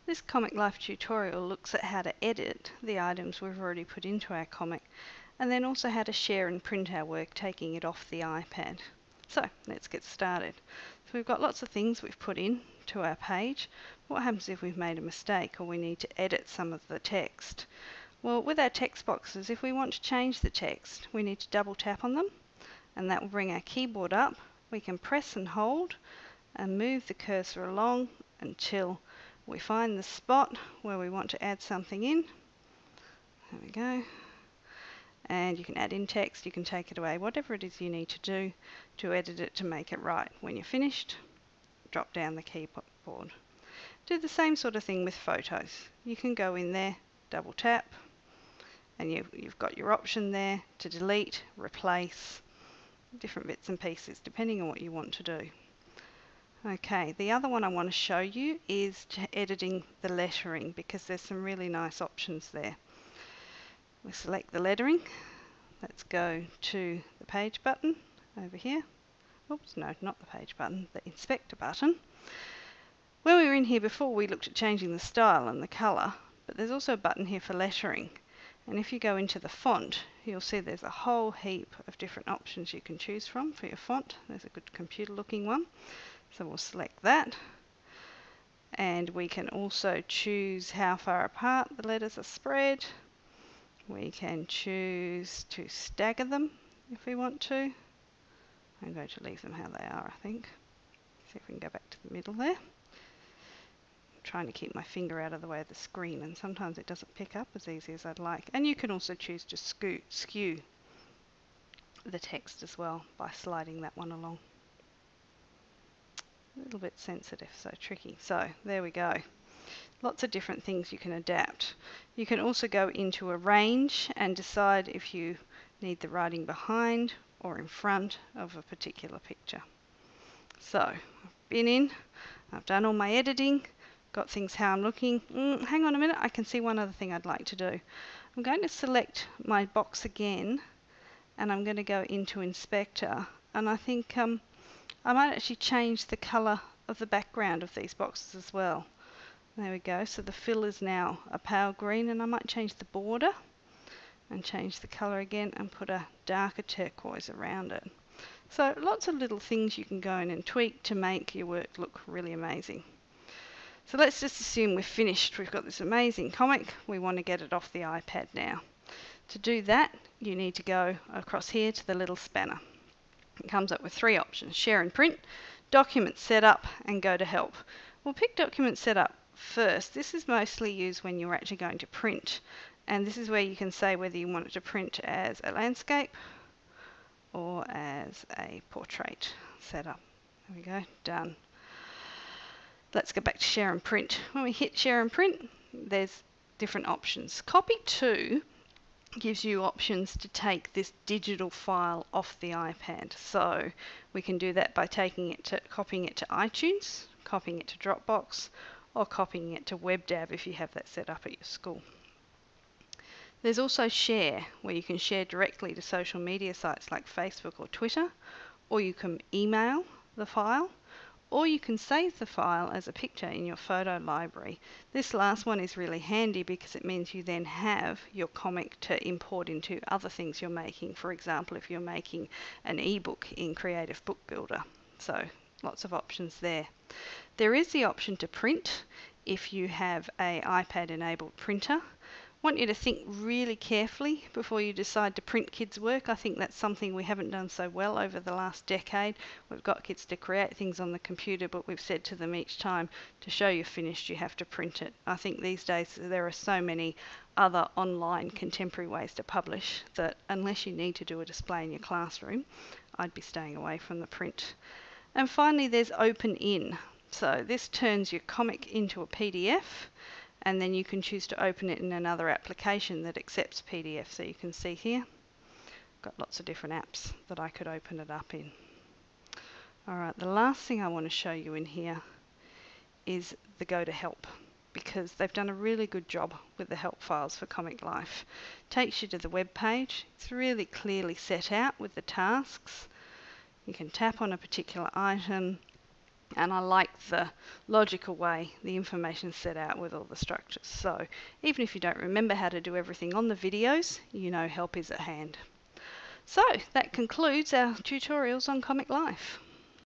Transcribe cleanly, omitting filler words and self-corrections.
This Comic Life tutorial looks at how to edit the items we've already put into our comic, and then also how to share and print our work, taking it off the iPad. So let's get started. So we've got lots of things we've put in to our page. What happens if we've made a mistake or we need to edit some of the text? Well, with our text boxes, if we want to change the text, we need to double tap on them, and that will bring our keyboard up. We can press and hold and move the cursor along until we find the spot where we want to add something in. There we go. And you can add in text, you can take it away, whatever it is you need to do to edit it to make it right. When you're finished, drop down the keyboard. Do the same sort of thing with photos. You can go in there, double tap, and you've got your option there to delete, replace, different bits and pieces depending on what you want to do. Okay, the other one I want to show you is editing the lettering, because there's some really nice options there. We select the lettering. Let's go to the page button over here. Oops, no, not the page button, the inspector button. When we were in here before, we looked at changing the style and the colour, but there's also a button here for lettering. And if you go into the font, you'll see there's a whole heap of different options you can choose from for your font. There's a good computer looking one. So we'll select that, and we can also choose how far apart the letters are spread. We can choose to stagger them if we want to. I'm going to leave them how they are, I think. See if we can go back to the middle there. I'm trying to keep my finger out of the way of the screen, and sometimes it doesn't pick up as easy as I'd like. And you can also choose to skew the text as well by sliding that one along. A little bit sensitive, so tricky. So there we go. Lots of different things you can adapt. You can also go into Arrange and decide if you need the writing behind or in front of a particular picture. So I've been in, I've done all my editing, got things how I'm looking. Hang on a minute, I can see one other thing I'd like to do. I'm going to select my box again, and I'm going to go into Inspector, and I think I might actually change the colour of the background of these boxes as well. There we go, so the fill is now a pale green, and I might change the border and change the colour again and put a darker turquoise around it. So lots of little things you can go in and tweak to make your work look really amazing. So let's just assume we've finished. We've got this amazing comic. We want to get it off the iPad now. To do that, you need to go across here to the little spanner. It comes up with three options: share and print, document setup, and go to help. We'll pick document setup first. This is mostly used when you're actually going to print, and this is where you can say whether you want it to print as a landscape or as a portrait setup. There we go, done. Let's go back to share and print. When we hit share and print, there's different options. Copy to gives you options to take this digital file off the iPad. So we can do that by copying it to iTunes, copying it to Dropbox, or copying it to WebDAV if you have that set up at your school. There's also share, where you can share directly to social media sites like Facebook or Twitter, or you can email the file, or you can save the file as a picture in your photo library. This last one is really handy because it means you then have your comic to import into other things you're making. For example, if you're making an ebook in Creative Book Builder. So lots of options there. There is the option to print if you have an iPad enabled printer. I want you to think really carefully before you decide to print kids' work. I think that's something we haven't done so well over the last decade. We've got kids to create things on the computer, but we've said to them each time, to show you're finished, you have to print it. I think these days there are so many other online contemporary ways to publish that unless you need to do a display in your classroom, I'd be staying away from the print. And finally, there's Open In. So this turns your comic into a PDF, and then you can choose to open it in another application that accepts PDF. So you can see here, got lots of different apps that I could open it up in. Alright, the last thing I want to show you in here is the Go to Help, because they've done a really good job with the help files for Comic Life. Takes you to the web page. It's really clearly set out with the tasks. You can tap on a particular item, And I like the logical way the information's set out with all the structures. So even if you don't remember how to do everything on the videos, you know help is at hand. So that concludes our tutorials on Comic Life.